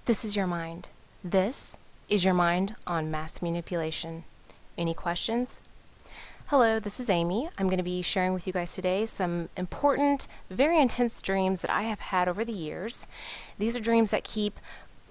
This is your mind. This is your mind on mass manipulation. Any questions? Hello, this is Amy. I'm going to be sharing with you guys today some important, very intense dreams that I have had over the years. These are dreams that keep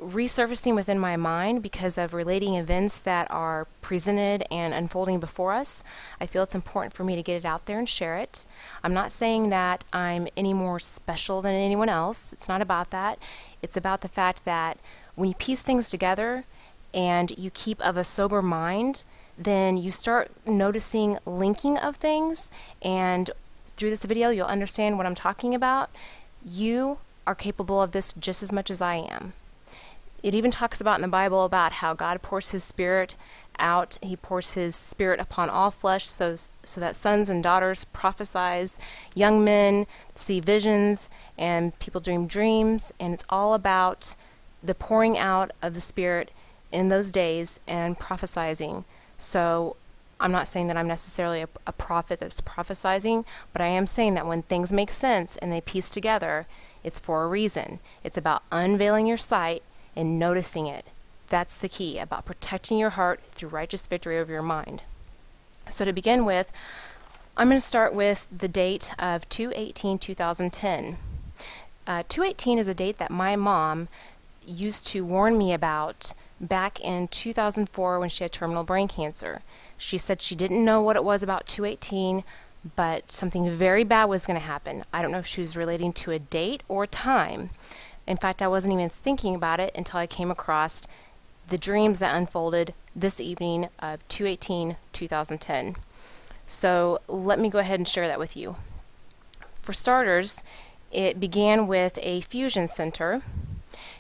resurfacing within my mind because of relating events that are presented and unfolding before us. I feel it's important for me to get it out there and share it. I'm not saying that I'm any more special than anyone else. It's not about that. It's about the fact that when you piece things together and you keep of a sober mind, then you start noticing linking of things, and through this video you'll understand what I'm talking about. You are capable of this just as much as I am. It even talks about in the Bible about how God pours His Spirit out. He pours His Spirit upon all flesh so that sons and daughters prophesize, young men see visions, and people dream dreams. And it's all about the pouring out of the Spirit in those days and prophesizing. So I'm not saying that I'm necessarily a prophet that's prophesizing, but I am saying that when things make sense and they piece together, it's for a reason. It's about unveiling your sight and noticing it. That's the key, about protecting your heart through righteous victory over your mind. So to begin with, I'm going to start with the date of 2/18/2010. 2/18 is a date that my mom used to warn me about back in 2004 when she had terminal brain cancer. She said she didn't know what it was about 2/18, but something very bad was going to happen. I don't know if she was relating to a date or a time. In fact, I wasn't even thinking about it until I came across the dreams that unfolded this evening of 2/18/2010. So let me go ahead and share that with you. For starters, it began with a fusion center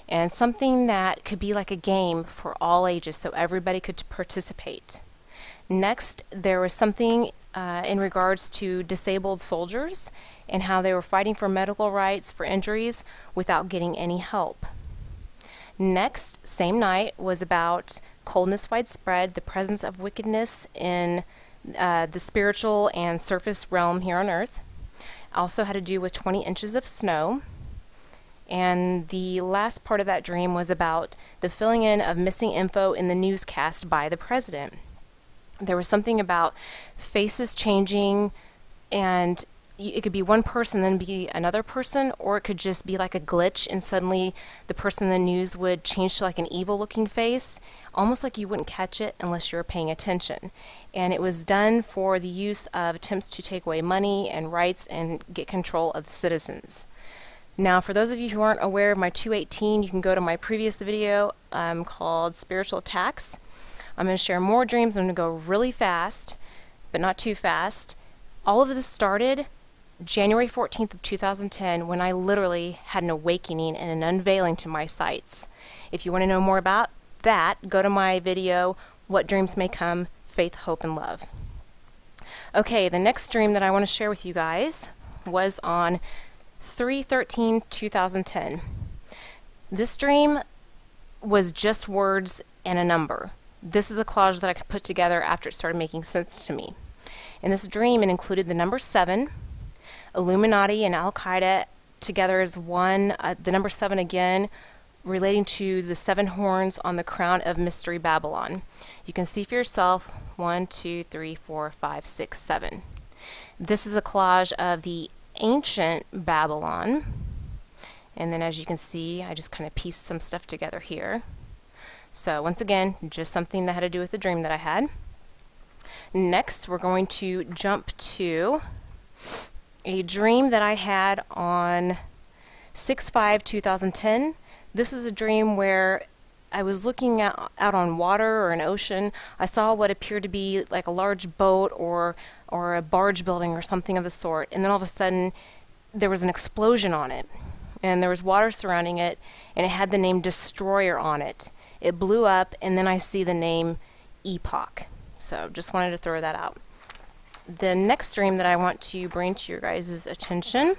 and something that could be like a game for all ages so everybody could participate. Next, there was something in regards to disabled soldiers and how they were fighting for medical rights for injuries without getting any help. Next, same night, was about coldness widespread, the presence of wickedness in the spiritual and surface realm here on earth. Also had to do with 20 inches of snow. And the last part of that dream was about the filling in of missing info in the newscast by the president. There was something about faces changing, and it could be one person then be another person, or it could just be like a glitch and suddenly the person in the news would change to like an evil looking face, almost like you wouldn't catch it unless you were paying attention. And it was done for the use of attempts to take away money and rights and get control of the citizens. Now, for those of you who aren't aware of my 2/18, you can go to my previous video called Spiritual Attacks. I'm going to share more dreams. I'm going to go really fast, but not too fast. All of this started January 14th of 2010 when I literally had an awakening and an unveiling to my sights. If you want to know more about that, go to my video, What Dreams May Come, Faith, Hope, and Love. Okay, the next dream that I want to share with you guys was on 3/13/2010. This dream was just words and a number. This is a collage that I could put together after it started making sense to me. In this dream, it included the number 7, Illuminati and Al-Qaeda together as one, the number 7 again, relating to the 7 horns on the crown of Mystery Babylon. You can see for yourself 1, 2, 3, 4, 5, 6, 7. This is a collage of the ancient Babylon, and then as you can see I just kind of pieced some stuff together here. So once again, just something that had to do with the dream that I had. Next, we're going to jump to a dream that I had on 6/5/2010. This is a dream where I was looking out on water or an ocean. I saw what appeared to be like a large boat or a barge building or something of the sort, and then all of a sudden there was an explosion on it, and there was water surrounding it, and it had the name Destroyer on it. It blew up, and then I see the name Epoch. So just wanted to throw that out. The next dream that I want to bring to your guys' attention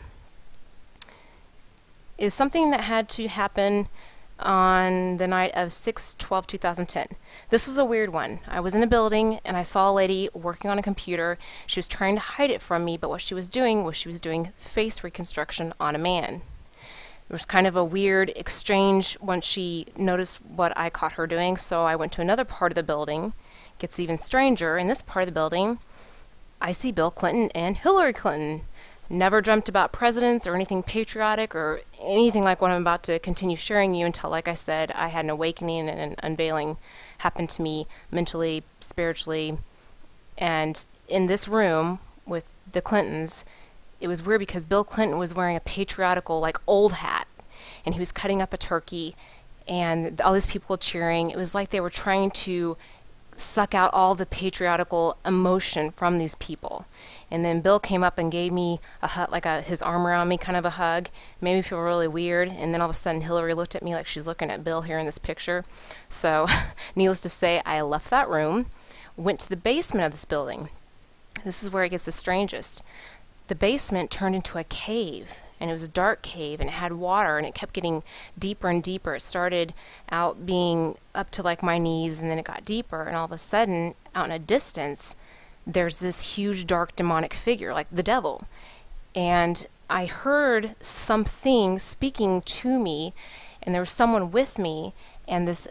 is something that had to happen on the night of 6/12/2010. This was a weird one. I was in a building and I saw a lady working on a computer. She was trying to hide it from me, but what she was doing face reconstruction on a man. It was kind of a weird exchange once she noticed what I caught her doing, so I went to another part of the building. It gets even stranger. In this part of the building, I see Bill Clinton and Hillary Clinton. Never dreamt about presidents or anything patriotic or anything like what I'm about to continue sharing you until, like I said, I had an awakening and an unveiling happened to me mentally, spiritually. And in this room with the Clintons, it was weird because Bill Clinton was wearing a patriotical, like, old hat, and he was cutting up a turkey, and all these people were cheering. It was like they were trying to suck out all the patriotical emotion from these people. And then Bill came up and gave me a hug, like his arm around me, kind of a hug. Made me feel really weird. And then all of a sudden Hillary looked at me like she's looking at Bill here in this picture. So needless to say, I left that room, went to the basement of this building. This is where it gets the strangest. The basement turned into a cave, and it was a dark cave, and it had water, and it kept getting deeper and deeper. It started out being up to like my knees, and then it got deeper, and all of a sudden, out in a distance, there's this huge dark demonic figure, like the devil. And I heard something speaking to me, and there was someone with me, and this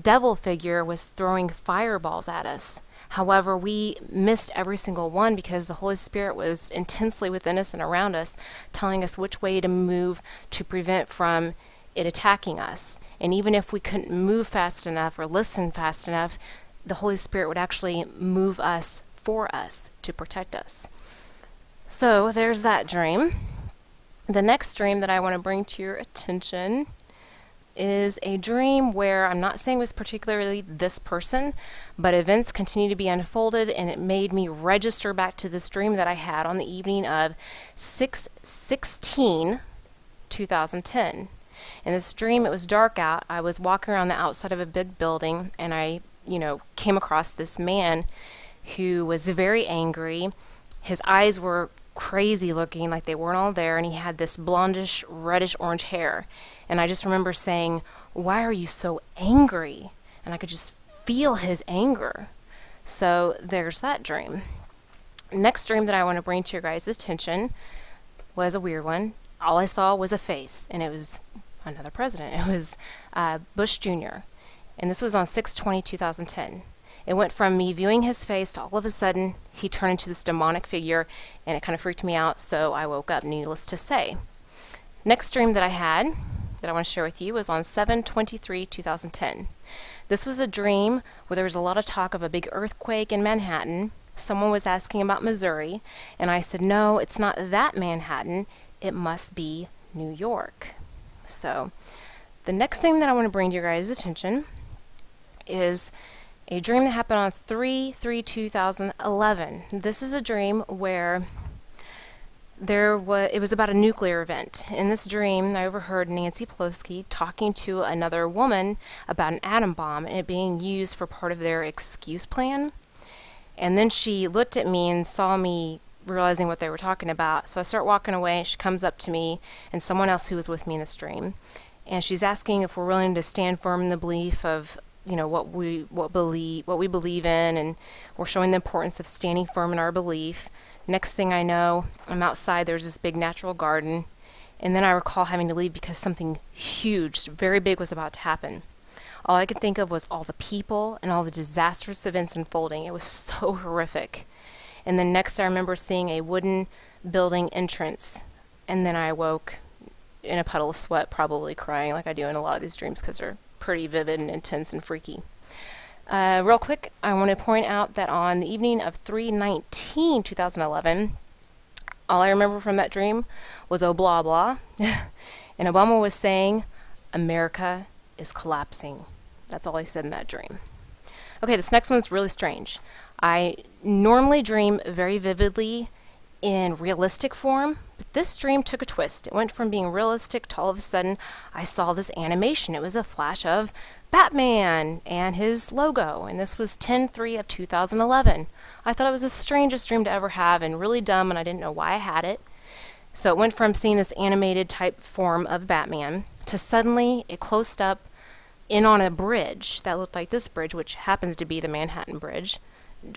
devil figure was throwing fireballs at us. However, we missed every single one because the Holy Spirit was intensely within us and around us, telling us which way to move to prevent from it attacking us. And even if we couldn't move fast enough or listen fast enough, the Holy Spirit would actually move us for us to protect us. So there's that dream. The next dream that I want to bring to your attention is a dream where I'm not saying it was particularly this person, but events continue to be unfolded, and it made me register back to this dream that I had on the evening of 6/16/2010. In this dream, it was dark out. I was walking around the outside of a big building, and I, came across this man who was very angry. His eyes were crazy looking, like they weren't all there, and he had this blondish, reddish orange hair. And I just remember saying, "Why are you so angry?" And I could just feel his anger. So there's that dream. Next dream that I want to bring to your guys' attention was a weird one. All I saw was a face, and it was another president. It was Bush Jr. And this was on 6/20/2010. It went from me viewing his face to all of a sudden he turned into this demonic figure, and it kind of freaked me out, so I woke up, needless to say. Next dream that I had that I want to share with you was on 7/23/2010. This was a dream where there was a lot of talk of a big earthquake in Manhattan. Someone was asking about Missouri, and I said, no, it's not that Manhattan, it must be New York. So the next thing that I want to bring to your guys' attention is a dream that happened on 3/3/2011. This is a dream where it was about a nuclear event. In this dream, I overheard Nancy Pelosi talking to another woman about an atom bomb and it being used for part of their excuse plan. And then she looked at me and saw me realizing what they were talking about. So I start walking away, and she comes up to me and someone else who was with me in this dream. And she's asking if we're willing to stand firm in the belief of what we believe in, and we're showing the importance of standing firm in our belief. Next thing I know, I'm outside, there's this big natural garden, and then I recall having to leave because something huge, very big, was about to happen. All I could think of was all the people and all the disastrous events unfolding. It was so horrific. And then next I remember seeing a wooden building entrance, and then I awoke in a puddle of sweat, probably crying like I do in a lot of these dreams because they're pretty vivid and intense and freaky. Real quick, I want to point out that on the evening of 3/19/2011, all I remember from that dream was oh blah blah, and Obama was saying, "America is collapsing." That's all he said in that dream. Okay, this next one's really strange. I normally dream very vividly in realistic form, but this dream took a twist. It went from being realistic to all of a sudden I saw this animation. It was a flash of Batman and his logo, and this was 10/3/2011. I thought it was the strangest dream to ever have and really dumb, and I didn't know why I had it. So it went from seeing this animated type form of Batman to suddenly it closed up in on a bridge that looked like this bridge, which happens to be the Manhattan Bridge,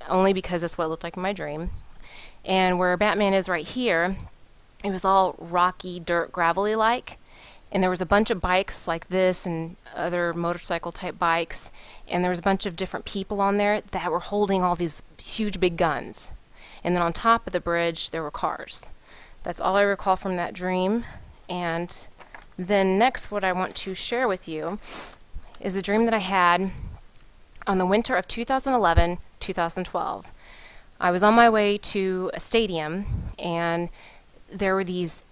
only because that's what it looked like in my dream. And where Batman is right here, it was all rocky, dirt, gravelly like, And there was a bunch of bikes like this and other motorcycle type bikes, and there was a bunch of different people on there that were holding all these huge big guns. And then on top of the bridge there were cars. That's all I recall from that dream. And then next, what I want to share with you is a dream that I had on the winter of 2011-2012. I was on my way to a stadium, and there were these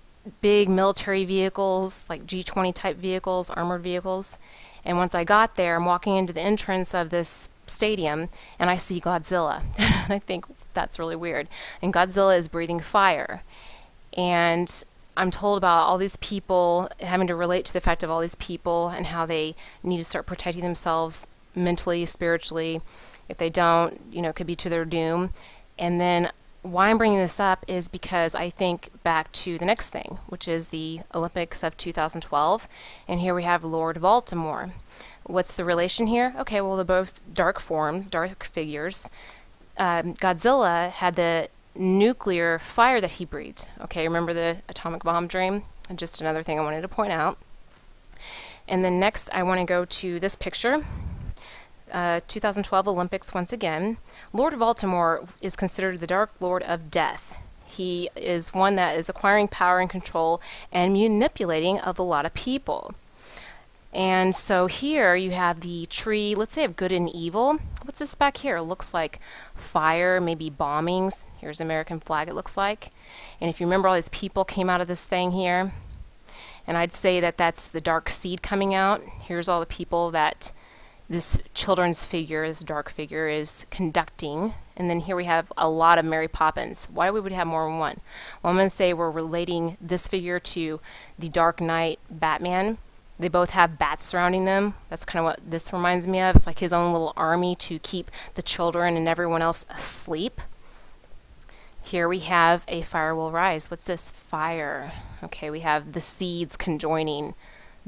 big military vehicles, like G-20 type vehicles, armored vehicles. And once I got there, I'm walking into the entrance of this stadium, and I see Godzilla. I think that's really weird. And Godzilla is breathing fire. And I'm told about all these people, having to relate to the fact of all these people and how they need to start protecting themselves mentally, spiritually. If they don't, it could be to their doom. And then why I'm bringing this up is because I think back to the next thing, which is the Olympics of 2012. And here we have Lord Voldemort. What's the relation here? Okay, well, they're both dark forms, dark figures. Godzilla had the nuclear fire that he breathed. Okay, remember the atomic bomb dream? Just another thing I wanted to point out. And then next, I want to go to this picture. 2012 Olympics once again. Lord Voldemort is considered the Dark Lord of Death. He is one that is acquiring power and control and manipulating of a lot of people. And so here you have the tree, let's say, of good and evil. What's this back here? It looks like fire, maybe bombings. Here's the American flag, it looks like. And if you remember, all these people came out of this thing here. And I'd say that that's the dark seed coming out. Here's all the people that this children's figure, this dark figure, is conducting. And then here we have a lot of Mary Poppins. Why we would have more than one? Well, I'm going to say we're relating this figure to the Dark Knight Batman. They both have bats surrounding them. That's kind of what this reminds me of. It's like his own little army to keep the children and everyone else asleep. Here we have a fire will rise. What's this? Fire. Okay, we have the seeds conjoining,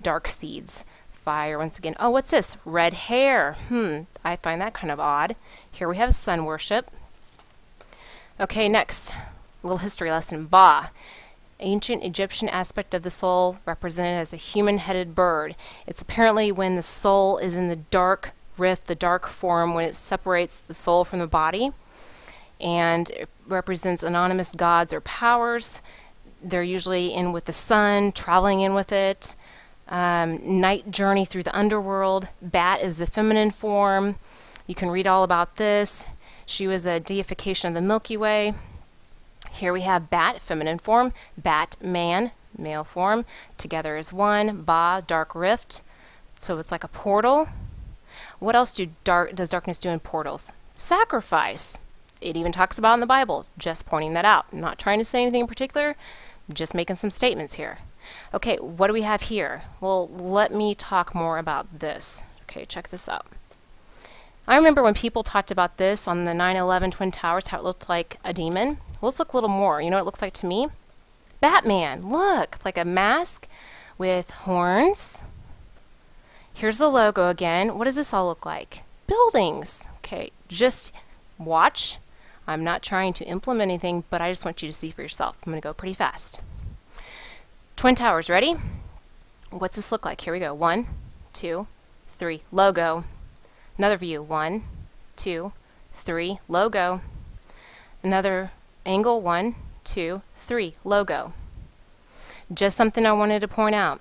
dark seeds. Fire once again. Oh, what's this? Red hair. I find that kind of odd. Here we have sun worship. Okay, next, a little history lesson. Ba, ancient Egyptian aspect of the soul represented as a human-headed bird. It's apparently when the soul is in the dark rift, the dark form, when it separates the soul from the body, and it represents anonymous gods or powers. They're usually in with the sun, traveling in with it. Night journey through the underworld. Bat is the feminine form. You can read all about this. She was a deification of the Milky Way. Here we have Bat, feminine form. Batman, male form. Together as one. Ba, dark rift. So it's like a portal. What else does darkness do in portals? Sacrifice. It even talks about in the Bible. Just pointing that out. I'm not trying to say anything in particular. Just making some statements here. Okay, what do we have here? Well, let me talk more about this. Okay, check this out. I remember when people talked about this on the 9/11 Twin Towers, how it looked like a demon. Well, let's look a little more. You know what it looks like to me? Batman. Look, it's like a mask with horns. Here's the logo again. What does this all look like? Buildings. Okay, just watch. I'm not trying to implement anything, but I just want you to see for yourself. I'm going to go pretty fast. Twin Towers, ready? What's this look like? Here we go. 1, 2, 3. Logo. Another view. 1, 2, 3. Logo. Another angle. 1, 2, 3. Logo. Just something I wanted to point out.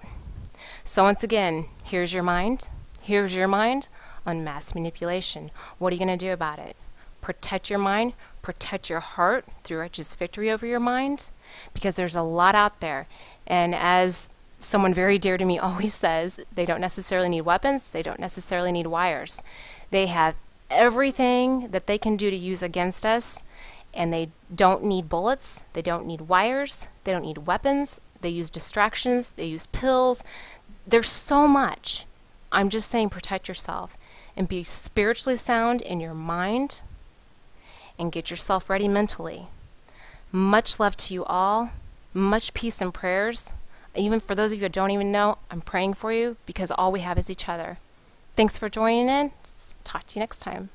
So once again, here's your mind. Here's your mind on mass manipulation. What are you going to do about it? Protect your mind. Protect your heart through righteous victory over your mind, because there's a lot out there. And as someone very dear to me always says, they don't necessarily need weapons, they don't necessarily need wires. They have everything that they can do to use against us, and they don't need bullets, they don't need wires, they don't need weapons, they use distractions, they use pills. There's so much. I'm just saying, protect yourself and be spiritually sound in your mind and get yourself ready mentally. Much love to you all. Much peace and prayers. Even for those of you who don't even know, I'm praying for you, because all we have is each other. Thanks for joining in. Talk to you next time.